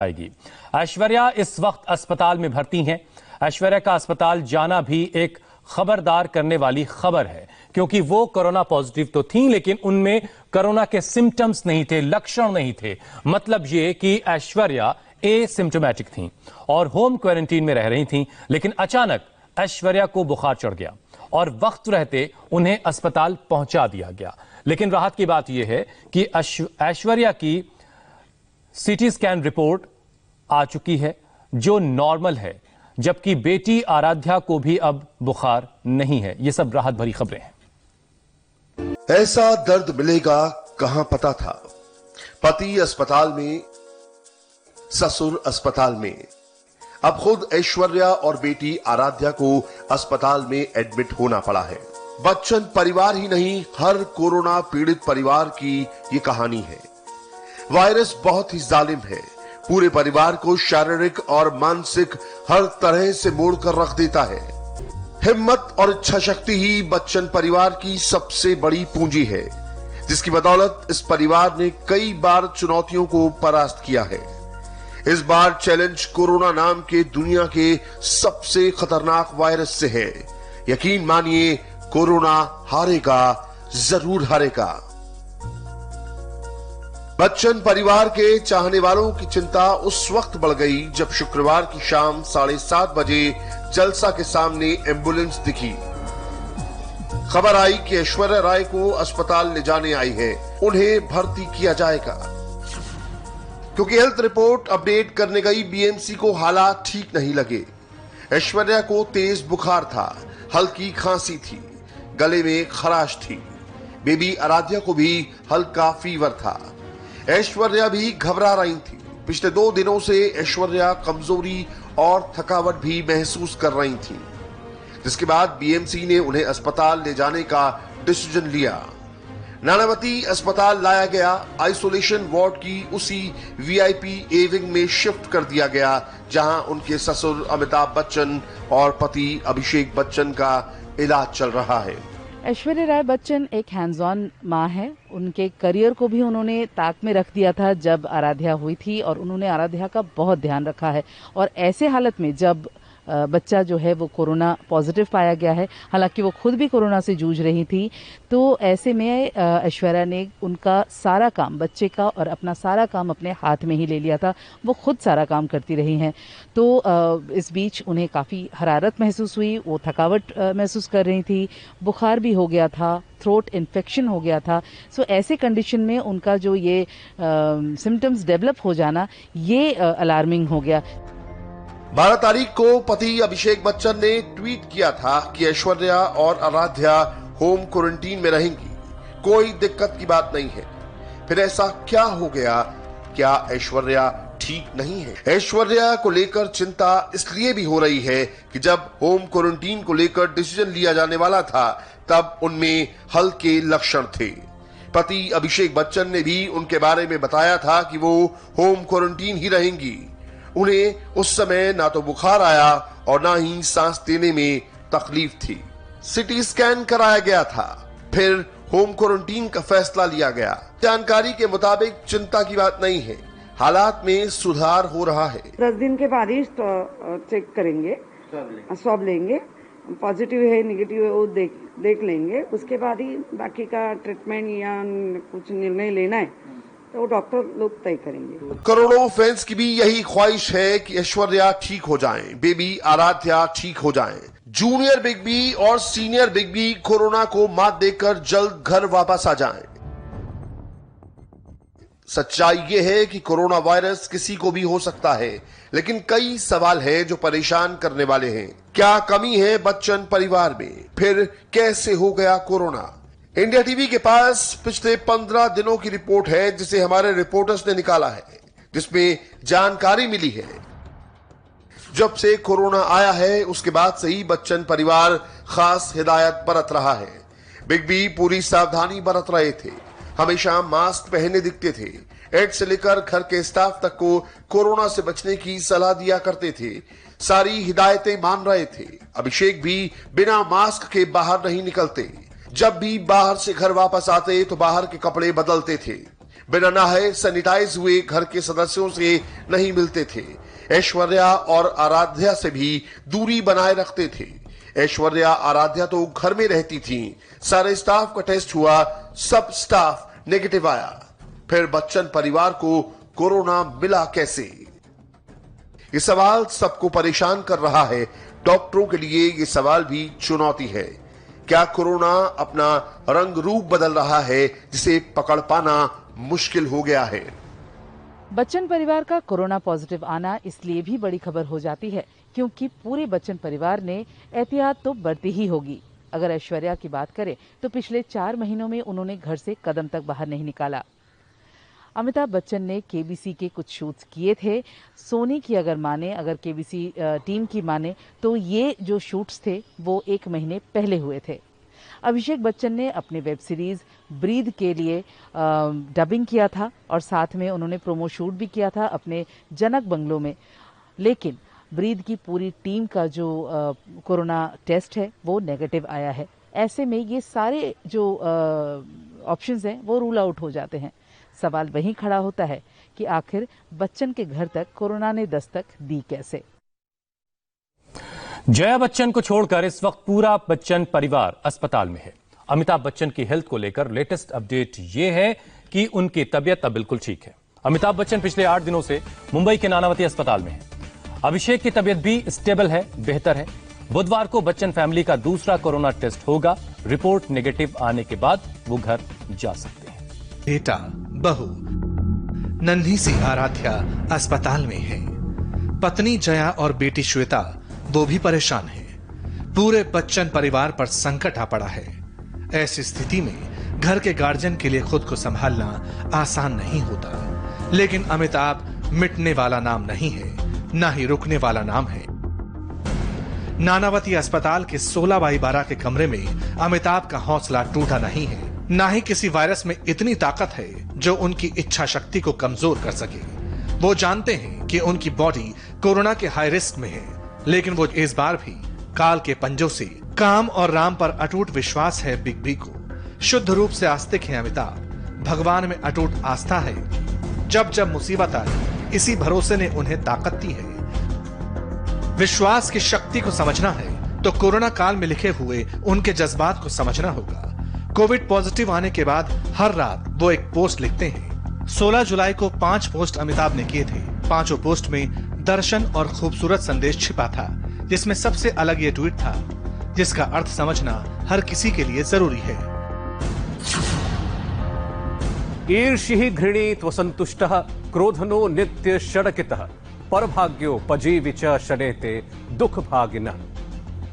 आएगी। ऐश्वर्या इस वक्त अस्पताल में भर्ती हैं। ऐश्वर्या का अस्पताल जाना भी एक खबरदार करने वाली खबर है, क्योंकि वो कोरोना पॉजिटिव तो थीं, लेकिन उनमें कोरोना के सिम्टम्स नहीं थे, लक्षण नहीं थे। मतलब ये कि ऐश्वर्या एसिम्टोमेटिक थीं और होम क्वारंटीन में रह रही थीं, लेकिन अचानक ऐश्वर्या को बुखार चढ़ गया और वक्त रहते उन्हें अस्पताल पहुंचा दिया गया। लेकिन राहत की बात यह है कि ऐश्वर्या की सीटी स्कैन रिपोर्ट आ चुकी है जो नॉर्मल है, जबकि बेटी आराध्या को भी अब बुखार नहीं है। ये सब राहत भरी खबरें हैं। ऐसा दर्द मिलेगा कहां पता था। पति अस्पताल में, ससुर अस्पताल में, अब खुद ऐश्वर्या और बेटी आराध्या को अस्पताल में एडमिट होना पड़ा है। बच्चन परिवार ही नहीं, हर कोरोना पीड़ित परिवार की ये कहानी है। वायरस बहुत ही जालिम है, पूरे परिवार को शारीरिक और मानसिक हर तरह से मोड़कर रख देता है। हिम्मत और इच्छा शक्ति ही बच्चन परिवार की सबसे बड़ी पूंजी है, जिसकी बदौलत इस परिवार ने कई बार चुनौतियों को परास्त किया है। इस बार चैलेंज कोरोना नाम के दुनिया के सबसे खतरनाक वायरस से है। यकीन मानिए, कोरोना हारेगा, जरूर हारेगा। बच्चन परिवार के चाहने वालों की चिंता उस वक्त बढ़ गई जब शुक्रवार की शाम 7:30 बजे जलसा के सामने एम्बुलेंस दिखी। खबर आई कि ऐश्वर्या राय को अस्पताल ले जाने आई है, उन्हें भर्ती किया जाएगा। क्योंकि हेल्थ रिपोर्ट अपडेट करने गई बीएमसी को हालात ठीक नहीं लगे। ऐश्वर्या को तेज बुखार था, हल्की खांसी थी, गले में खराश थी। बेबी आराध्या को भी हल्का फीवर था। ऐश्वर्या भी घबरा रही थी। पिछले 2 दिनों से ऐश्वर्या कमजोरी और थकावट भी महसूस कर रही थी, जिसके बाद बीएमसी ने उन्हें अस्पताल ले जाने का डिसीजन लिया। नानावती अस्पताल लाया गया। आइसोलेशन वार्ड की उसी वीआईपी ए विंग में शिफ्ट कर दिया गया, जहां उनके ससुर अमिताभ बच्चन और पति अभिषेक बच्चन का इलाज चल रहा है। ऐश्वर्या राय बच्चन एक हैंड्स ऑन माँ है। उनके करियर को भी उन्होंने ताक में रख दिया था जब आराध्या हुई थी, और उन्होंने आराध्या का बहुत ध्यान रखा है। और ऐसे हालत में जब बच्चा जो है वो कोरोना पॉजिटिव पाया गया है, हालांकि वो खुद भी कोरोना से जूझ रही थी, तो ऐसे में ऐश्वर्या ने उनका सारा काम, बच्चे का और अपना सारा काम अपने हाथ में ही ले लिया था। वो खुद सारा काम करती रही हैं। तो इस बीच उन्हें काफ़ी हरारत महसूस हुई, वो थकावट महसूस कर रही थी, बुखार भी हो गया था, थ्रोट इन्फेक्शन हो गया था। सो ऐसे कंडीशन में उनका जो ये सिम्टम्स डेवलप हो जाना, ये अलार्मिंग हो गया। 12 तारीख को पति अभिषेक बच्चन ने ट्वीट किया था कि ऐश्वर्या और आराध्या होम क्वारंटीन में रहेंगी, कोई दिक्कत की बात नहीं है। फिर ऐसा क्या हो गया? क्या ऐश्वर्या ठीक नहीं है? ऐश्वर्या को लेकर चिंता इसलिए भी हो रही है कि जब होम क्वारंटीन को लेकर डिसीजन लिया जाने वाला था, तब उनमें हल्के लक्षण थे। पति अभिषेक बच्चन ने भी उनके बारे में बताया था कि वो होम क्वारंटीन ही रहेंगी। उन्हें उस समय ना तो बुखार आया और ना ही सांस लेने में तकलीफ थी। सीटी स्कैन कराया गया था, फिर होम क्वारंटीन का फैसला लिया गया। जानकारी के मुताबिक चिंता की बात नहीं है, हालात में सुधार हो रहा है। 10 दिन के बाद ही चेक करेंगे, स्वाब लेंगे, पॉजिटिव है निगेटिव है वो देख लेंगे। उसके बाद ही बाकी का ट्रीटमेंट या कुछ निर्णय लेना है तो डॉक्टर लोग तय करेंगे। करोड़ों फैंस की भी यही ख्वाहिश है कि ऐश्वर्या ठीक हो जाएं, बेबी आराध्या ठीक हो जाएं, जूनियर बिग बी और सीनियर बिग बी कोरोना को मात देकर जल्द घर वापस आ जाएं। सच्चाई ये है कि कोरोना वायरस किसी को भी हो सकता है, लेकिन कई सवाल हैं जो परेशान करने वाले हैं। क्या कमी है बच्चन परिवार में? फिर कैसे हो गया कोरोना? इंडिया टीवी के पास पिछले 15 दिनों की रिपोर्ट है, जिसे हमारे रिपोर्टर्स ने निकाला है, जिसमें जानकारी मिली है जब से कोरोना आया है उसके बाद से ही बच्चन परिवार खास हिदायत बरत रहा है। बिग बी पूरी सावधानी बरत रहे थे, हमेशा मास्क पहने दिखते थे। एड से लेकर घर के स्टाफ तक को कोरोना से बचने की सलाह दिया करते थे, सारी हिदायतें मान रहे थे। अभिषेक भी बिना मास्क के बाहर नहीं निकलते। जब भी बाहर से घर वापस आते तो बाहर के कपड़े बदलते थे। बिना नहाए सैनिटाइज हुए घर के सदस्यों से नहीं मिलते थे। ऐश्वर्या और आराध्या से भी दूरी बनाए रखते थे। ऐश्वर्या आराध्या तो घर में रहती थी। सारे स्टाफ का टेस्ट हुआ, सब स्टाफ नेगेटिव आया। फिर बच्चन परिवार को कोरोना मिला कैसे? ये सवाल सबको परेशान कर रहा है। डॉक्टरों के लिए ये सवाल भी चुनौती है। क्या कोरोना अपना रंग रूप बदल रहा है, जिसे पकड़ पाना मुश्किल हो गया है? बच्चन परिवार का कोरोना पॉजिटिव आना इसलिए भी बड़ी खबर हो जाती है क्योंकि पूरे बच्चन परिवार ने एहतियात तो बरती ही होगी। अगर ऐश्वर्या की बात करें तो पिछले 4 महीनों में उन्होंने घर से कदम तक बाहर नहीं निकाला। अमिताभ बच्चन ने केबीसी के कुछ शूट्स किए थे। सोनी की अगर माने, अगर केबीसी टीम की माने तो ये जो शूट्स थे वो 1 महीने पहले हुए थे। अभिषेक बच्चन ने अपने वेब सीरीज ब्रीद के लिए डबिंग किया था और साथ में उन्होंने प्रोमो शूट भी किया था अपने जनक बंगलो में। लेकिन ब्रीद की पूरी टीम का जो कोरोना टेस्ट है वो नेगेटिव आया है। ऐसे में ये सारे जो ऑप्शंस हैं वो रूल आउट हो जाते हैं। सवाल वहीं खड़ा होता है कि आखिर बच्चन के घर तक कोरोना ने दस्तक दी कैसे? जया बच्चन को छोड़कर इस वक्त पूरा बच्चन परिवार अस्पताल में है। अमिताभ बच्चन की हेल्थ को लेकर लेटेस्ट अपडेट ये है कि उनकी तबीयत अब बिल्कुल ठीक है। अमिताभ बच्चन पिछले 8 दिनों से मुंबई के नानावती अस्पताल में है। अभिषेक की तबीयत भी स्टेबल है, बेहतर है। बुधवार को बच्चन फैमिली का दूसरा कोरोना टेस्ट होगा। रिपोर्ट नेगेटिव आने के बाद वो घर जा सकते हैं। बेटा, बहू, नन्ही सी आराध्या अस्पताल में है। पत्नी जया और बेटी श्वेता वो भी परेशान है। पूरे बच्चन परिवार पर संकट आ पड़ा है। ऐसी स्थिति में घर के गार्जियन के लिए खुद को संभालना आसान नहीं होता। लेकिन अमिताभ मिटने वाला नाम नहीं है, ना ही रुकने वाला नाम है। नानावती अस्पताल के 16x12 के कमरे में अमिताभ का हौसला टूटा नहीं है। ना ही किसी वायरस में इतनी ताकत है जो उनकी इच्छा शक्ति को कमजोर कर सके। वो जानते हैं कि उनकी बॉडी कोरोना के हाई रिस्क में है, लेकिन वो इस बार भी काल के पंजों से काम और राम पर अटूट विश्वास है। बिग बी को शुद्ध रूप से आस्तिक है अमिताभ। भगवान में अटूट आस्था है। जब जब मुसीबत आई, इसी भरोसे ने उन्हें ताकत दी है। विश्वास की शक्ति को समझना है तो कोरोना काल में लिखे हुए उनके जज्बात को समझना होगा। कोविड पॉजिटिव आने के बाद हर रात वो एक पोस्ट लिखते हैं। 16 जुलाई को 5 पोस्ट अमिताभ ने किए थे। 5 पोस्ट में दर्शन और खूबसूरत संदेश छिपा था, जिसमें सबसे अलग ये ट्वीट था, जिसका अर्थ समझना हर किसी के लिए जरूरी है। ईर्षि घृणीत वसंतुष्टः क्रोधनो नित्य षडकितः परभाग्योपजीवि च षडेते दुख भागिनः।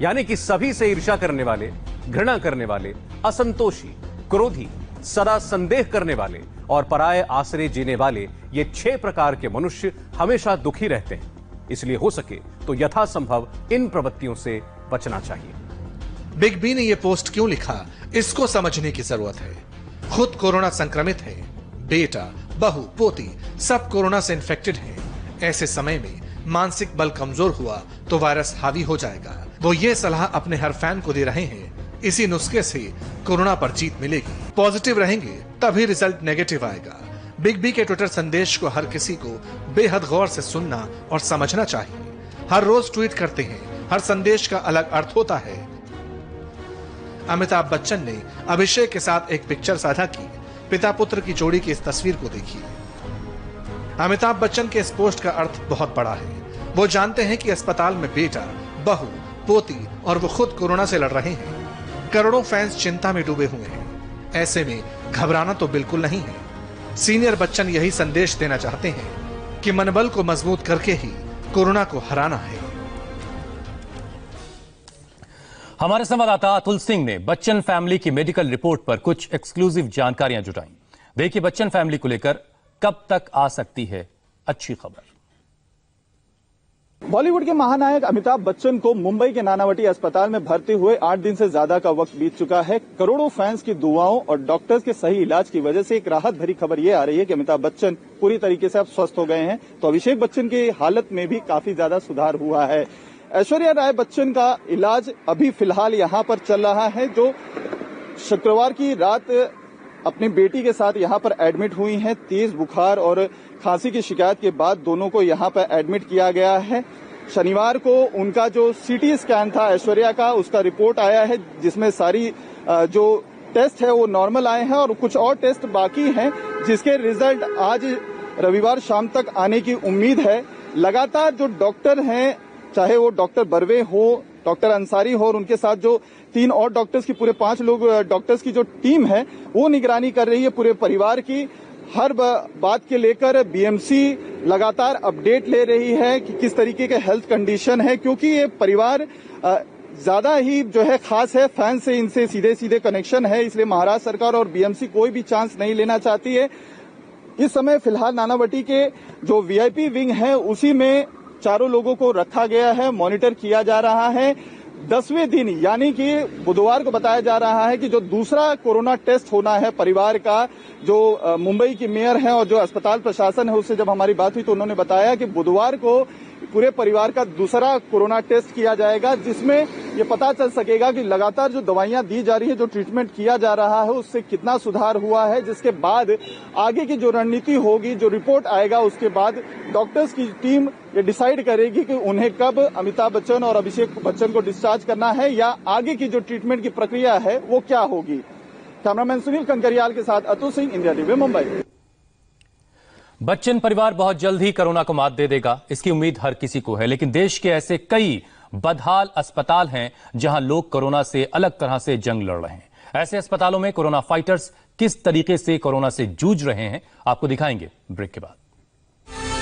यानी कि सभी से ईर्ष्या करने वाले, घृणा करने वाले, असंतोषी, क्रोधी, सदा संदेह करने वाले और पराये आश्रय जीने वाले, ये 6 प्रकार के मनुष्य हमेशा दुखी रहते हैं। इसलिए हो सके तो यथासंभव इन प्रवृत्तियों से बचना चाहिए। बिग बी ने यह पोस्ट क्यों लिखा, इसको समझने की जरूरत है। खुद कोरोना संक्रमित है, बेटा, बहू, पोती सब कोरोना से इन्फेक्टेड हैं। ऐसे समय में मानसिक बल कमजोर हुआ तो वायरस हावी हो जाएगा। वो ये सलाह अपने हर फैन को दे रहे हैं। इसी नुस्खे से कोरोना पर जीत मिलेगी। पॉजिटिव रहेंगे तभी रिजल्ट नेगेटिव आएगा। बिग बी के ट्विटर संदेश को हर किसी को बेहद गौर से सुनना और समझना चाहिए। हर रोज ट्वीट करते हैं, हर संदेश का अलग अर्थ होता है। अमिताभ बच्चन ने अभिषेक के साथ एक पिक्चर साझा की। पिता पुत्र की जोड़ी की इस तस्वीर को देखिए। अमिताभ बच्चन के इस पोस्ट का अर्थ बहुत बड़ा है। वो जानते हैं कि अस्पताल में बेटा, बहू, पोती और वो खुद कोरोना से लड़ रहे हैं। करोड़ों फैंस चिंता में डूबे हुए हैं। ऐसे में घबराना तो बिल्कुल नहीं है। सीनियर बच्चन यही संदेश देना चाहते हैं कि मनोबल को मजबूत करके ही कोरोना को हराना है। हमारे संवाददाता अतुल सिंह ने बच्चन फैमिली की मेडिकल रिपोर्ट पर कुछ एक्सक्लूसिव जानकारियां जुटाई। देखिए बच्चन फैमिली को लेकर कब तक आ सकती है अच्छी खबर। बॉलीवुड के महानायक अमिताभ बच्चन को मुंबई के नानावटी अस्पताल में भर्ती हुए 8 दिन से ज्यादा का वक्त बीत चुका है। करोड़ों फैंस की दुआओं और डॉक्टर्स के सही इलाज की वजह से एक राहत भरी खबर ये आ रही है कि अमिताभ बच्चन पूरी तरीके से अब स्वस्थ हो गए हैं। तो अभिषेक बच्चन की हालत में भी काफी ज्यादा सुधार हुआ है। ऐश्वर्या राय बच्चन का इलाज अभी फिलहाल यहाँ पर चल रहा है, जो शुक्रवार की रात अपनी बेटी के साथ यहाँ पर एडमिट हुई हैं। तेज बुखार और खांसी की शिकायत के बाद दोनों को यहाँ पर एडमिट किया गया है। शनिवार को उनका जो सीटी स्कैन था ऐश्वर्या का, उसका रिपोर्ट आया है, जिसमें सारी जो टेस्ट है वो नॉर्मल आए हैं और कुछ और टेस्ट बाकी हैं, जिसके रिजल्ट आज रविवार शाम तक आने की उम्मीद है। लगातार जो डॉक्टर हैं, चाहे वो डॉक्टर बर्वे हो, डॉक्टर अंसारी हो और उनके साथ जो 3 और डॉक्टर्स की, पूरे 5 लोग डॉक्टर्स की जो टीम है वो निगरानी कर रही है पूरे परिवार की। हर बात के लेकर बीएमसी लगातार अपडेट ले रही है कि किस तरीके के हेल्थ कंडीशन है, क्योंकि ये परिवार ज्यादा ही जो है खास है, फैन से इनसे सीधे सीधे कनेक्शन है, इसलिए महाराष्ट्र सरकार और बीएमसी कोई भी चांस नहीं लेना चाहती है। इस समय फिलहाल नानावटी के जो वीआईपी विंग है उसी में चारों लोगों को रखा गया है, मॉनिटर किया जा रहा है। 10वें दिन यानी कि बुधवार को बताया जा रहा है कि जो दूसरा कोरोना टेस्ट होना है परिवार का, जो मुंबई की मेयर हैं और जो अस्पताल प्रशासन है, उससे जब हमारी बात हुई तो उन्होंने बताया कि बुधवार को पूरे परिवार का दूसरा कोरोना टेस्ट किया जाएगा, जिसमें ये पता चल सकेगा कि लगातार जो दवाइयां दी जा रही है, जो ट्रीटमेंट किया जा रहा है, उससे कितना सुधार हुआ है, जिसके बाद आगे की जो रणनीति होगी, जो रिपोर्ट आएगा, उसके बाद डॉक्टर्स की टीम ये डिसाइड करेगी कि उन्हें कब अमिताभ बच्चन और अभिषेक बच्चन को डिस्चार्ज करना है या आगे की जो ट्रीटमेंट की प्रक्रिया है वो क्या होगी। कैमरामैन सुनील कंकरियाल के साथ अतुल सिंह, इंडिया टीवी, मुंबई। बच्चन परिवार बहुत जल्द ही कोरोना को मात दे देगा, इसकी उम्मीद हर किसी को है। लेकिन देश के ऐसे कई बदहाल अस्पताल हैं जहां लोग कोरोना से अलग तरह से जंग लड़ रहे हैं। ऐसे अस्पतालों में कोरोना फाइटर्स किस तरीके से कोरोना से जूझ रहे हैं, आपको दिखाएंगे ब्रेक के बाद।